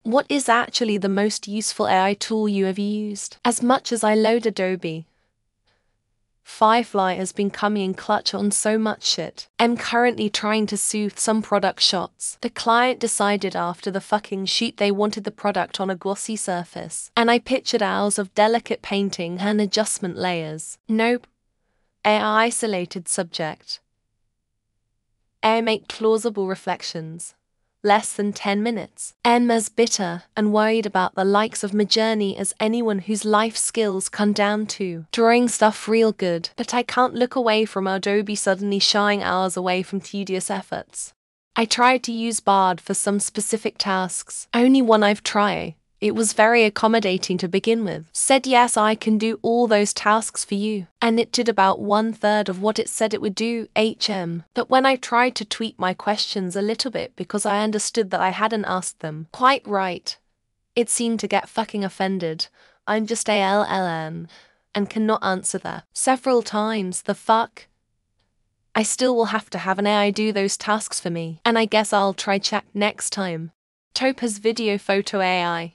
What is actually the most useful AI tool you have used? As much as I load Adobe, Firefly has been coming in clutch on so much shit. I'm currently trying to soothe some product shots. The client decided after the fucking shoot they wanted the product on a glossy surface, and I pictured hours of delicate painting and adjustment layers. Nope. AI isolated subject. AI make plausible reflections. Less than 10 minutes. I'm as bitter and worried about the likes of Midjourney as anyone whose life skills come down to drawing stuff real good, but I can't look away from Adobe suddenly shying hours away from tedious efforts. I tried to use Bard for some specific tasks, only one I've tried. It was very accommodating to begin with. Said yes, I can do all those tasks for you. And it did about 1/3 of what it said it would do, But when I tried to tweak my questions a little bit because I understood that I hadn't asked them quite right, it seemed to get fucking offended. I'm just a LLM and cannot answer that. Several times, the fuck? I still will have to have an AI do those tasks for me, and I guess I'll try chat next time. Topaz Video Photo AI.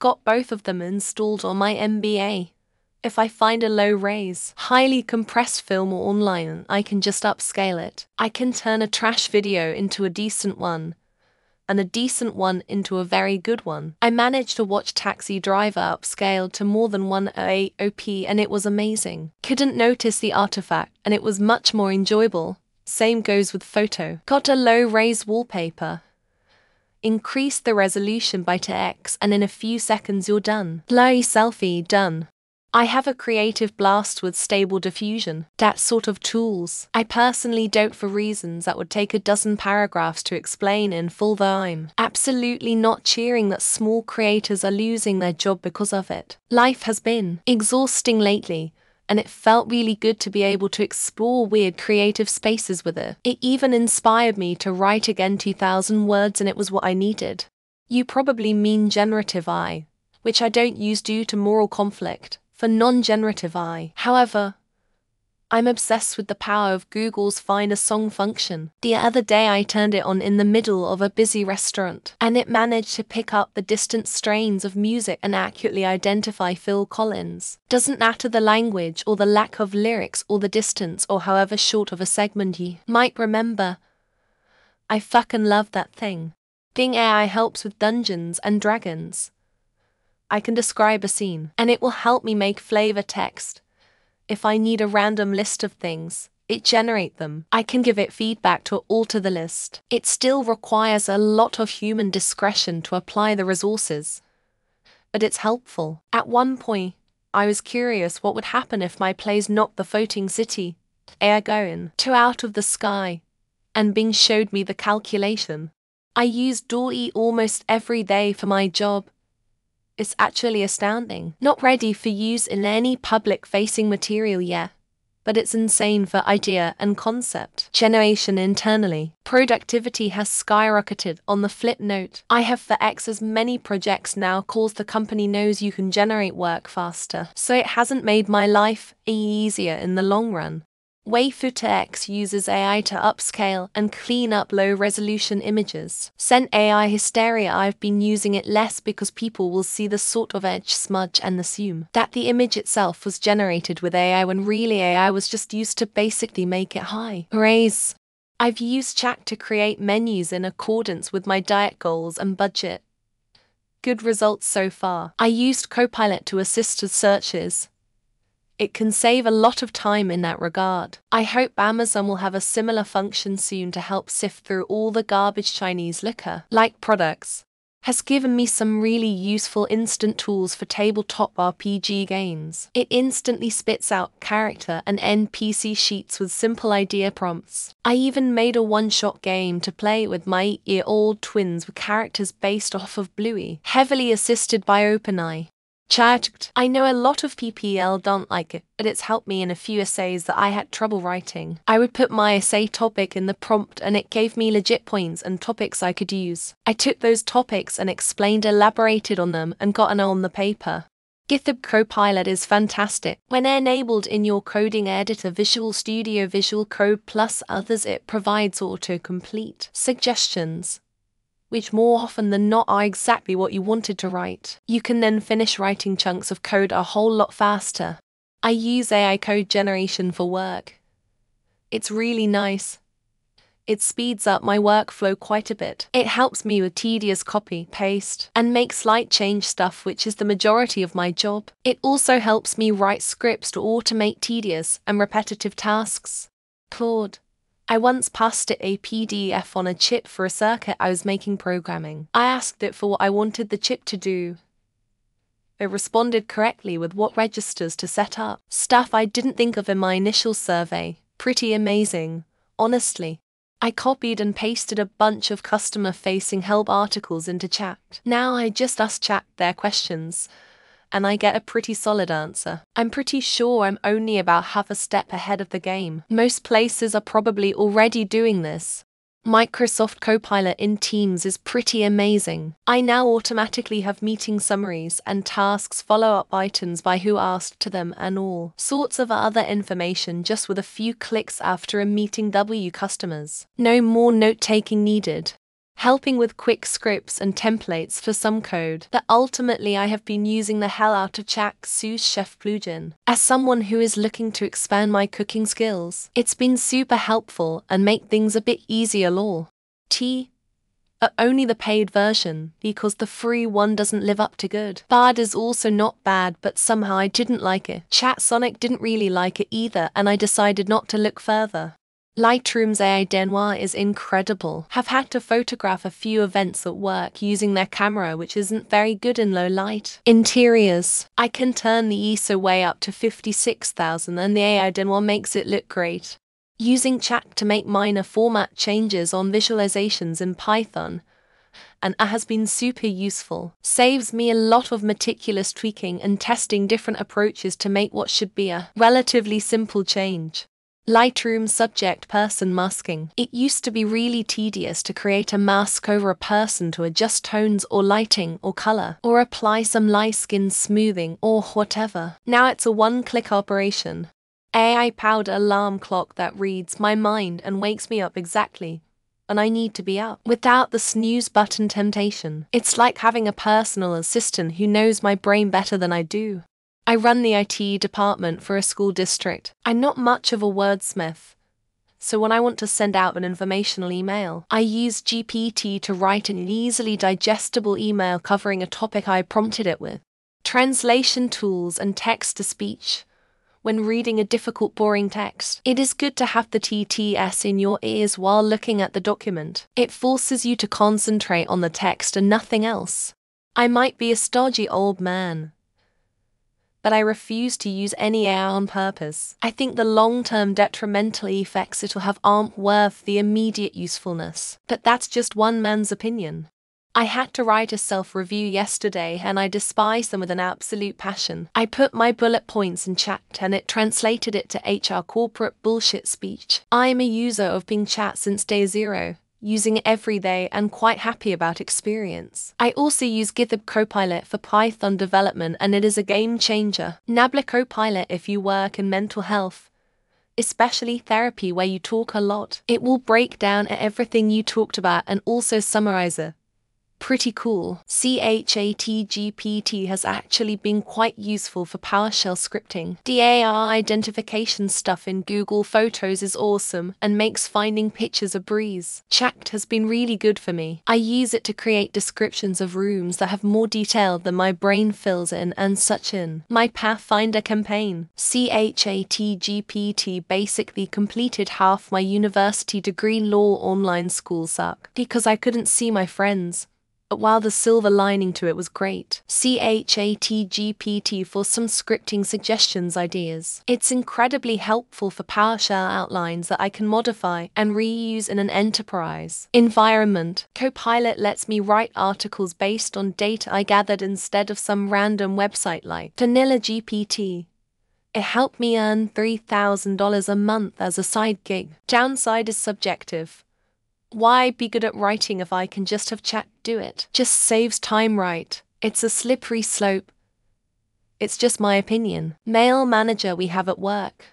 Got both of them installed on my MBA. If I find a low-res, highly compressed film or online, I can just upscale it. I can turn a trash video into a decent one, and a decent one into a very good one. I managed to watch Taxi Driver upscaled to more than 108p and it was amazing. Couldn't notice the artifact and it was much more enjoyable. Same goes with photo. Got a low-res wallpaper. Increase the resolution by 2x and in a few seconds you're done. Blurry selfie, done. I have a creative blast with stable diffusion. That sort of tools. I personally don't for reasons that would take a dozen paragraphs to explain in full, though I'm absolutely not cheering that small creators are losing their job because of it. Life has been exhausting lately, and it felt really good to be able to explore weird creative spaces with it. It even inspired me to write again 2,000 words and it was what I needed. You probably mean generative AI, which I don't use due to moral conflict, for non-generative AI. However, I'm obsessed with the power of Google's Find a Song function. The other day I turned it on in the middle of a busy restaurant, and it managed to pick up the distant strains of music and accurately identify Phil Collins. Doesn't matter the language or the lack of lyrics or the distance or however short of a segment you might remember. I fucking love that thing. Bing AI helps with Dungeons and Dragons. I can describe a scene, and it will help me make flavor text. If I need a random list of things, it generates them. I can give it feedback to alter the list. It still requires a lot of human discretion to apply the resources, but it's helpful. At one point, I was curious what would happen if my plays knocked the floating city AI going to out of the sky, and Bing showed me the calculation. I use DALL-E almost every day for my job. It's actually astounding. Not ready for use in any public-facing material yet, but it's insane for idea and concept generation internally. Productivity has skyrocketed. On the flip note, I have for X as many projects now cause the company knows you can generate work faster, so it hasn't made my life easier in the long run. Wayfooter X uses AI to upscale and clean up low-resolution images. Scent AI Hysteria. I've been using it less because people will see the sort of edge smudge and assume that the image itself was generated with AI when really AI was just used to basically make it high res. I've used Chat to create menus in accordance with my diet goals and budget. Good results so far. I used Copilot to assist with searches. It can save a lot of time in that regard. I hope Amazon will have a similar function soon to help sift through all the garbage Chinese liquor-like products. Has given me some really useful instant tools for tabletop RPG games. It instantly spits out character and NPC sheets with simple idea prompts. I even made a one-shot game to play with my 8-year-old twins with characters based off of Bluey, heavily assisted by OpenAI. Chat. I know a lot of PPL don't like it, but it's helped me in a few essays that I had trouble writing. I would put my essay topic in the prompt and it gave me legit points and topics I could use. I took those topics and elaborated on them and got an A on the paper. GitHub Copilot is fantastic. When enabled in your coding editor Visual Studio Visual Code plus others, it provides autocomplete suggestions. which more often than not are exactly what you wanted to write. You can then finish writing chunks of code a whole lot faster. I use AI code generation for work. It's really nice. It speeds up my workflow quite a bit. It helps me with tedious copy, paste, and make slight change stuff, which is the majority of my job. It also helps me write scripts to automate tedious and repetitive tasks. Claude. I once passed it a PDF on a chip for a circuit I was making programming. I asked it for what I wanted the chip to do. It responded correctly with what registers to set up. Stuff I didn't think of in my initial survey. Pretty amazing, honestly. I copied and pasted a bunch of customer-facing help articles into chat. Now I just ask chat their questions, and I get a pretty solid answer. I'm pretty sure I'm only about half a step ahead of the game. Most places are probably already doing this. Microsoft Copilot in Teams is pretty amazing. I now automatically have meeting summaries and tasks follow-up items by who asked to them and all sorts of other information just with a few clicks after a meeting customers. No more note-taking needed. Helping with quick scripts and templates for some code that ultimately I have been using the hell out of Chat Sous Chef plugin. As someone who is looking to expand my cooking skills, it's been super helpful and make things a bit easier only the paid version, because the free one doesn't live up to good. Bard is also not bad, but somehow I didn't like it. ChatSonic didn't really like it either, and I decided not to look further. Lightroom's AI Denoir is incredible. Have had to photograph a few events at work using their camera, which isn't very good in low light. Interiors. I can turn the ISO way up to 56,000 and the AI Denoir makes it look great. Using Chat to make minor format changes on visualizations in Python and has been super useful. Saves me a lot of meticulous tweaking and testing different approaches to make what should be a relatively simple change. Lightroom subject person masking. It used to be really tedious to create a mask over a person to adjust tones or lighting or color, or apply some light skin smoothing or whatever. Now it's a one-click operation. AI-powered alarm clock that reads my mind and wakes me up exactly when I need to be up, without the snooze button temptation. It's like having a personal assistant who knows my brain better than I do. I run the IT department for a school district. I'm not much of a wordsmith, so when I want to send out an informational email, I use GPT to write an easily digestible email covering a topic I prompted it with. Translation tools and text-to-speech. When reading a difficult, boring text, it is good to have the TTS in your ears while looking at the document. It forces you to concentrate on the text and nothing else. I might be a stodgy old man, but I refuse to use any AI on purpose. I think the long-term detrimental effects it'll have aren't worth the immediate usefulness. But that's just one man's opinion. I had to write a self-review yesterday and I despise them with an absolute passion. I put my bullet points in Chat and it translated it to HR corporate bullshit speech. I'm a user of Bing Chat since day zero, using it every day and quite happy about experience. I also use GitHub Copilot for Python development and it is a game changer. Nabla Copilot if you work in mental health, especially therapy where you talk a lot. It will break down everything you talked about and also summarize it. Pretty cool. ChatGPT has actually been quite useful for PowerShell scripting. The AI identification stuff in Google Photos is awesome and makes finding pictures a breeze. Chat has been really good for me. I use it to create descriptions of rooms that have more detail than my brain fills in and such in my Pathfinder campaign. ChatGPT basically completed half my university degree law online school suck because I couldn't see my friends. But while the silver lining to it was great. ChatGPT for some scripting suggestions ideas. It's incredibly helpful for PowerShell outlines that I can modify and reuse in an enterprise environment. Copilot lets me write articles based on data I gathered instead of some random website like Vanilla GPT. It helped me earn $3,000 a month as a side gig. Downside is subjective. Why be good at writing if I can just have Chat do it? Just saves time, right? It's a slippery slope. It's just my opinion. Mail manager we have at work.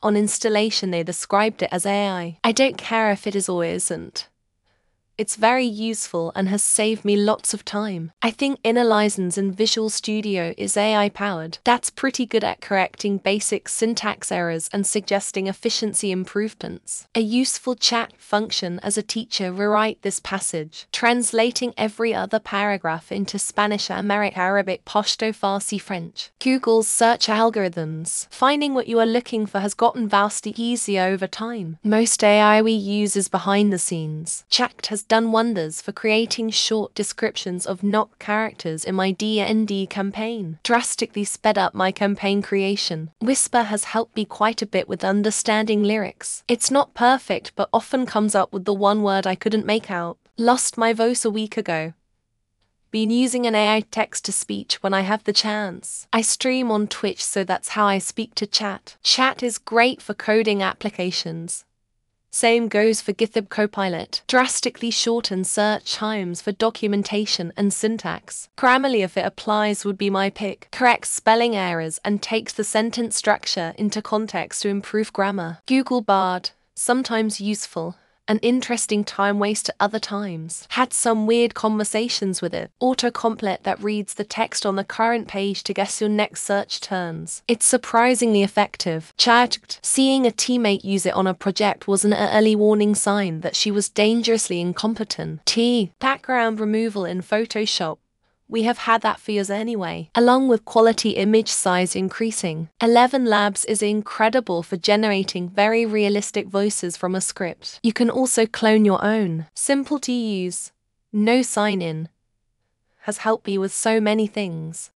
On installation they described it as AI. I don't care if it is or isn't. It's very useful and has saved me lots of time. I think InnerLicense in Visual Studio is AI powered. That's pretty good at correcting basic syntax errors and suggesting efficiency improvements. A useful chat function as a teacher: rewrite this passage, translating every other paragraph into Spanish, Amharic, Arabic, Pashto, Farsi, French. Google's search algorithms. Finding what you are looking for has gotten vastly easier over time. Most AI we use is behind the scenes. Chat has done wonders for creating short descriptions of not characters in my D&D campaign. Drastically sped up my campaign creation. Whisper has helped me quite a bit with understanding lyrics. It's not perfect, but often comes up with the one word I couldn't make out. Lost my voice a week ago. Been using an AI text-to-speech when I have the chance. I stream on Twitch, so that's how I speak to chat. Chat is great for coding applications. Same goes for GitHub Copilot. Drastically shorten search times for documentation and syntax. Grammarly, if it applies, would be my pick. Corrects spelling errors and takes the sentence structure into context to improve grammar. Google Bard, sometimes useful. An interesting time waster other times. Had some weird conversations with it. Autocomplete that reads the text on the current page to guess your next search terms. It's surprisingly effective. Chat. Seeing a teammate use it on a project was an early warning sign that she was dangerously incompetent. Background removal in Photoshop. We have had that for years anyway. Along with quality image size increasing, ElevenLabs is incredible for generating very realistic voices from a script. You can also clone your own. Simple to use. No sign-in. Has helped me with so many things.